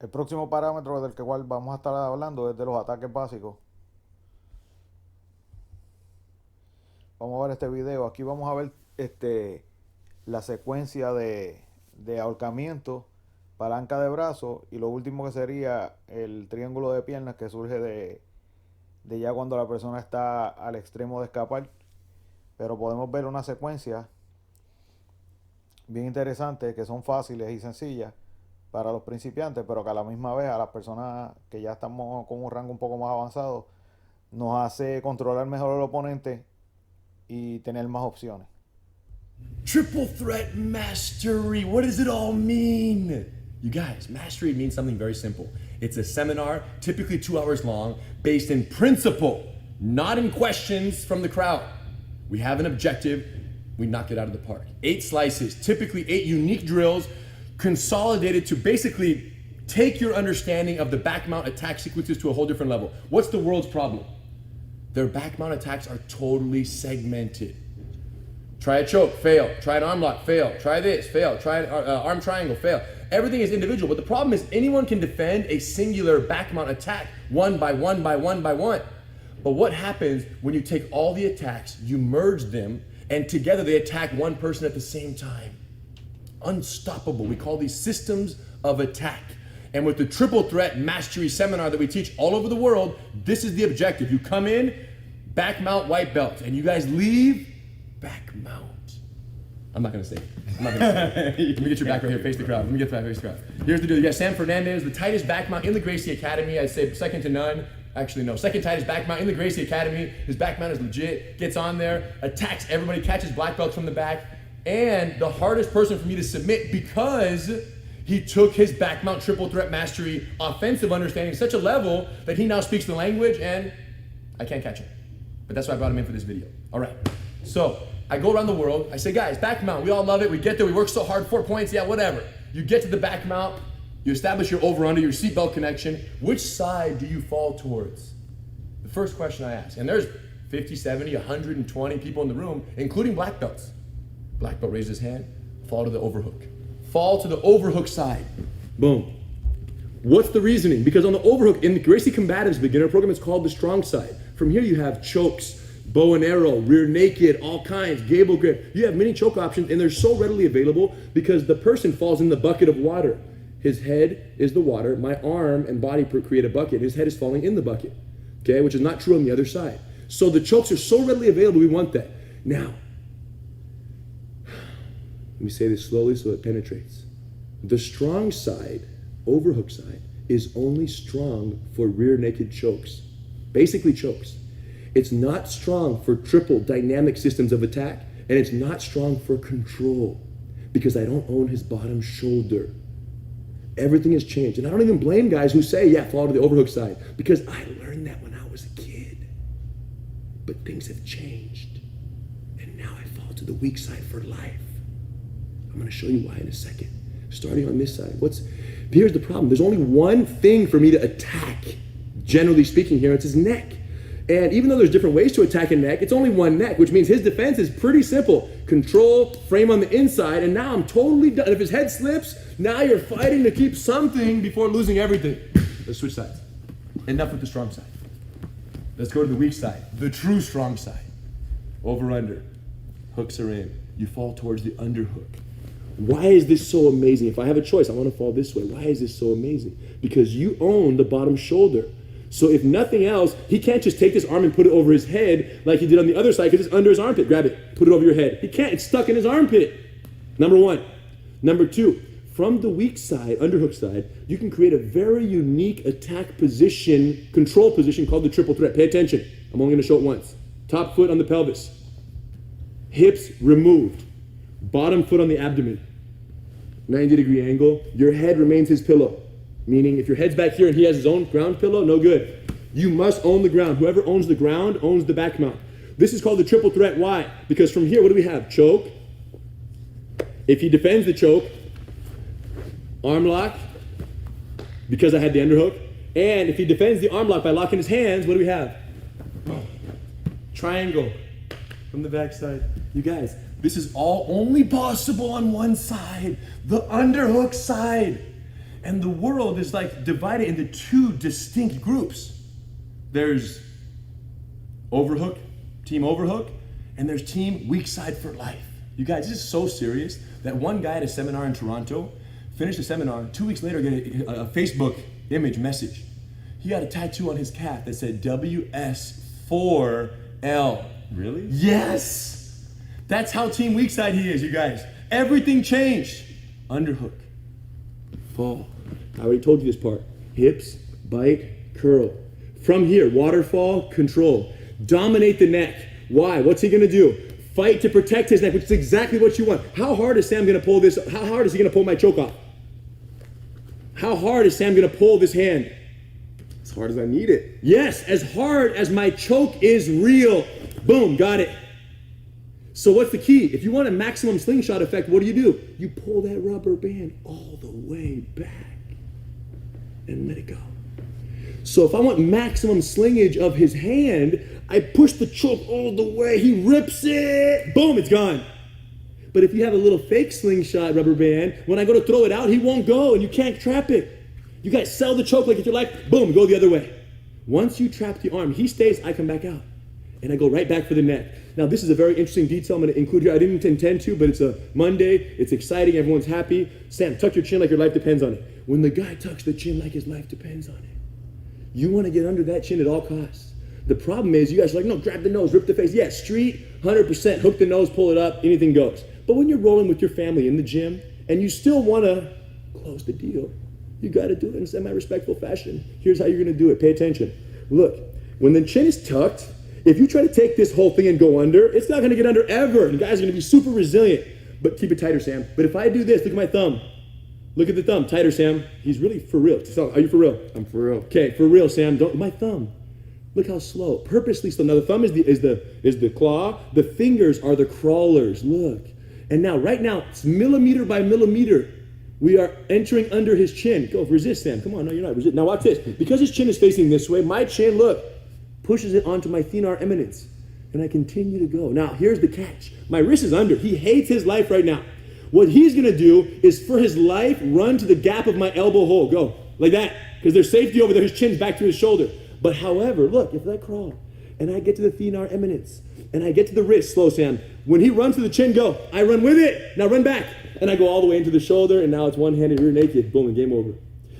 El próximo parámetro del que cual vamos a estar hablando es de los ataques básicos. Vamos a ver este video. Aquí vamos a ver la secuencia de ahorcamiento, palanca de brazo y lo último que sería el triángulo de piernas que surge de ya cuando la persona está al extremo de escapar. Pero podemos ver una secuencia bien interesante que son fáciles y sencillas para los principiantes, pero que a la misma vez a las personas que ya estamos con un rango un poco más avanzado nos hace controlar mejor al oponente y tener más opciones. Triple threat mastery. What does it all mean? You guys, mastery means something very simple. It's a seminar, typically 2 hours long, based in principle, not in questions from the crowd. We have an objective, we knock it out of the park. 8 slices, typically 8 unique drills, consolidated to basically take your understanding of the back mount attack sequences to a whole different level. What's the world's problem? Their back mount attacks are totally segmented. Try a choke, fail. Try an arm lock, fail. Try this, fail. Try an arm triangle, fail. Everything is individual, but the problem is anyone can defend a singular back mount attack one by one by one by one. But what happens when you take all the attacks, you merge them, and together they attack one person at the same time? Unstoppable. We call these systems of attack. And with the triple threat mastery seminar that we teach all over the world, this is the objective. You come in, back mount white belt, and you guys leave back mount. I'm not gonna say it. I'm not gonna say it. Let me get your back right here, face the crowd. Let me get the back, face the crowd. Here's the deal. You got Sam Fernandez, the tightest back mount in the Gracie Academy. I'd say second to none. Actually, no, second tightest back mount in the Gracie Academy. His back mount is legit. Gets on there, attacks everybody, catches black belts from the back, and the hardest person for me to submit because he took his back mount triple threat mastery offensive understanding to such a level that he now speaks the language and I can't catch him. But that's why I brought him in for this video. All right, so I go around the world. I say, guys, back mount, we all love it. We get there, we work so hard, 4 points, yeah, whatever. You get to the back mount, you establish your over-under, your seatbelt connection. Which side do you fall towards? The first question I ask. And there's 50, 70, 120 people in the room, including black belts. Black belt raises his hand, fall to the overhook. Fall to the overhook side. Boom. What's the reasoning? Because on the overhook, in the Gracie Combatives beginner program, it's called the strong side. From here you have chokes, bow and arrow, rear naked, all kinds, gable grip. You have many choke options and they're so readily available because the person falls in the bucket of water. His head is the water, my arm and body create a bucket. His head is falling in the bucket, okay, which is not true on the other side. So the chokes are so readily available, we want that. Now, let me say this slowly so it penetrates. The strong side, overhook side, is only strong for rear naked chokes, basically chokes. It's not strong for triple dynamic systems of attack, and it's not strong for control because I don't own his bottom shoulder. Everything has changed, and I don't even blame guys who say, yeah, fall to the overhook side, because I learned that when I was a kid. But things have changed, and now I fall to the weak side for life. I'm gonna show you why in a second. Starting on this side, here's the problem. There's only one thing for me to attack, generally speaking here, it's his neck. And even though there's different ways to attack a neck, it's only one neck, which means his defense is pretty simple. Control, frame on the inside, and now I'm totally done. If his head slips, now you're fighting to keep something before losing everything. Let's switch sides. Enough with the strong side. Let's go to the weak side, the true strong side. Over, under, hooks are in. You fall towards the underhook. Why is this so amazing? If I have a choice, I want to fall this way. Why is this so amazing? Because you own the bottom shoulder. So if nothing else, he can't just take this arm and put it over his head like he did on the other side because it's under his armpit. Grab it, put it over your head. He can't, it's stuck in his armpit. Number one. Number two, from the weak side, underhook side, you can create a very unique attack position, control position called the triple threat. Pay attention, I'm only gonna show it once. Top foot on the pelvis. Hips removed. Bottom foot on the abdomen. 90-degree angle. Your head remains his pillow. Meaning if your head's back here and he has his own ground pillow, no good. You must own the ground. Whoever owns the ground owns the back mount. This is called the triple threat. Why? Because from here, what do we have? Choke. If he defends the choke, arm lock, because I had the underhook. And if he defends the arm lock by locking his hands, what do we have? Triangle from the back side. You guys, this is all only possible on one side, the underhook side. And the world is like divided into two distinct groups. There's overhook, team overhook, and there's team weak side for life. You guys, this is so serious that one guy at a seminar in Toronto finished a seminar, 2 weeks later get a Facebook image message. He got a tattoo on his calf that said WS4L. Really? Yes! That's how team weak side he is, you guys. Everything changed. Underhook. Fall. I already told you this part. Hips, bite, curl. From here, waterfall, control. Dominate the neck. Why? What's he gonna do? Fight to protect his neck, which is exactly what you want. How hard is Sam gonna pull this? How hard is he gonna pull my choke off? How hard is Sam gonna pull this hand? As hard as I need it. Yes, as hard as my choke is real. Boom, got it. So what's the key? If you want a maximum slingshot effect, what do? You pull that rubber band all the way back and let it go. So if I want maximum slingage of his hand, I push the choke all the way, he rips it, boom, it's gone. But if you have a little fake slingshot rubber band, when I go to throw it out, he won't go and you can't trap it. You guys sell the choke like if you're like, boom, go the other way. Once you trap the arm, he stays, I come back out. And I go right back for the neck. Now this is a very interesting detail I'm gonna include here. I didn't intend to, but it's a Monday, it's exciting, everyone's happy. Sam, tuck your chin like your life depends on it. When the guy tucks the chin like his life depends on it, you wanna get under that chin at all costs. The problem is you guys are like, no, grab the nose, rip the face. Yeah, street, 100%, hook the nose, pull it up, anything goes. But when you're rolling with your family in the gym and you still wanna close the deal, you gotta do it in a semi-respectful fashion. Here's how you're gonna do it, pay attention. Look, when the chin is tucked, if you try to take this whole thing and go under, it's not gonna get under ever. And guys are gonna be super resilient, but keep it tighter, Sam. But if I do this, look at my thumb. Look at the thumb, tighter, Sam. He's really for real. So, are you for real? I'm for real. Okay, for real, Sam. My thumb. Look how slow, purposely slow. Now the thumb is the claw. The fingers are the crawlers. Look, and now right now it's millimeter by millimeter. We are entering under his chin. Go resist, Sam. Come on, no, you're not resist. Now watch this. Because his chin is facing this way, my chin, look, pushes it onto my thenar eminence, and I continue to go. Now here's the catch. My wrist is under. He hates his life right now. What he's gonna do is for his life run to the gap of my elbow hole. Go like that, because there's safety over there. His chin's back to his shoulder. But however, look, if I crawl and I get to the thenar eminence and I get to the wrist, slow, Sam. When he runs to the chin, go. I run with it. Now run back. And I go all the way into the shoulder, and now it's one-handed rear naked. Boom, and game over.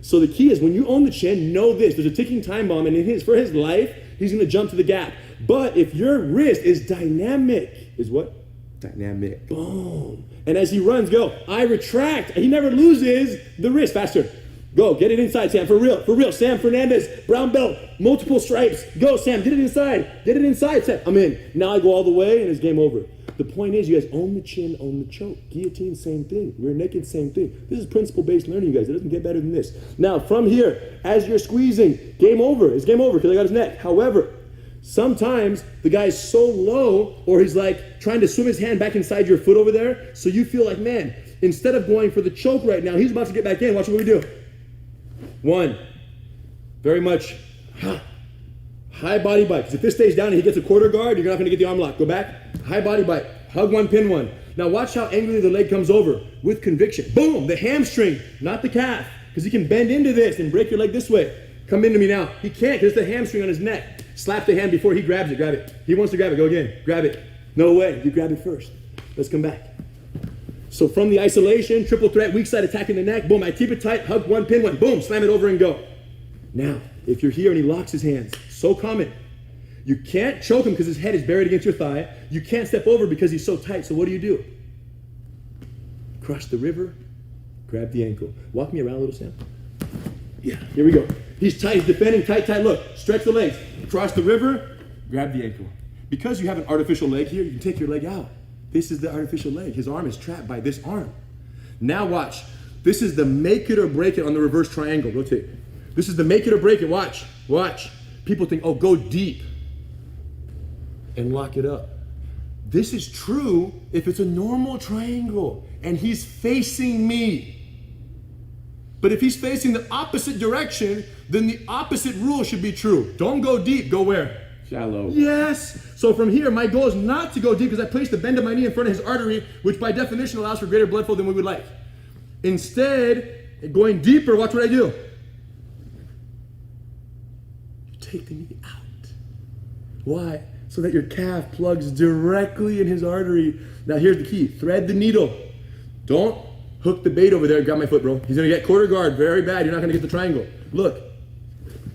So the key is when you own the chin, know this. There's a ticking time bomb, and for his life, he's going to jump to the gap. But if your wrist is dynamic, is what? Dynamic. Boom. And as he runs, go. I retract. He never loses the wrist. Faster. Go, get it inside, Sam, for real. Sam Fernandez, brown belt, multiple stripes. Go, Sam, get it inside, Sam. I'm in. Now I go all the way, and it's game over. The point is, you guys own the chin, own the choke. Guillotine, same thing. Rear naked, same thing. This is principle-based learning, you guys. It doesn't get better than this. Now, from here, as you're squeezing, game over. It's game over because I got his neck. However, sometimes the guy's so low, or he's like trying to swim his hand back inside your foot over there, so you feel like, man, instead of going for the choke right now, he's about to get back in. Watch what we do. One, very much high body bite. Because if this stays down and he gets a quarter guard, you're not going to get the arm lock. Go back, high body bite, hug one, pin one. Now watch how angrily the leg comes over with conviction. Boom, the hamstring, not the calf. Because he can bend into this and break your leg this way. Come into me now. He can't because it's the hamstring on his neck. Slap the hand before he grabs it, grab it. He wants to grab it, go again, grab it. No way, you grab it first. Let's come back. So from the isolation, triple threat, weak side attacking the neck, boom, I keep it tight, hug one, pin one, boom, slam it over and go. Now, if you're here and he locks his hands, so common. You can't choke him because his head is buried against your thigh. You can't step over because he's so tight, so what do? Cross the river, grab the ankle. Walk me around a little, Sam. Yeah, here we go. He's tight, he's defending, tight, look, stretch the legs. Cross the river, grab the ankle. Because you have an artificial leg here, you can take your leg out. This is the artificial leg. His arm is trapped by this arm. Now watch. This is the make it or break it on the reverse triangle. Rotate. This is the make it or break it. Watch. People think, oh, go deep and lock it up. This is true if it's a normal triangle and he's facing me. But if he's facing the opposite direction, then the opposite rule should be true. Don't go deep. Go where? Shallow. Yes. So from here, my goal is not to go deep because I place the bend of my knee in front of his artery, which by definition allows for greater blood flow than we would like. Instead, Going deeper, watch what I do. You take the knee out. Why? So that your calf plugs directly in his artery. Now here's the key, thread the needle. Don't hook the bait over there, grab my foot, bro. He's gonna get quarter guard very bad, you're not gonna get the triangle. Look,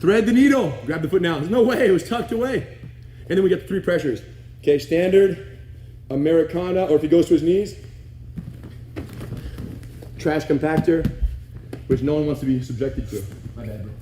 thread the needle. Grab the foot now, there's no way, it was tucked away. And then we get the 3 pressures. Okay, standard, Americana, or if he goes to his knees, trash compactor, which no one wants to be subjected to. My bad, bro.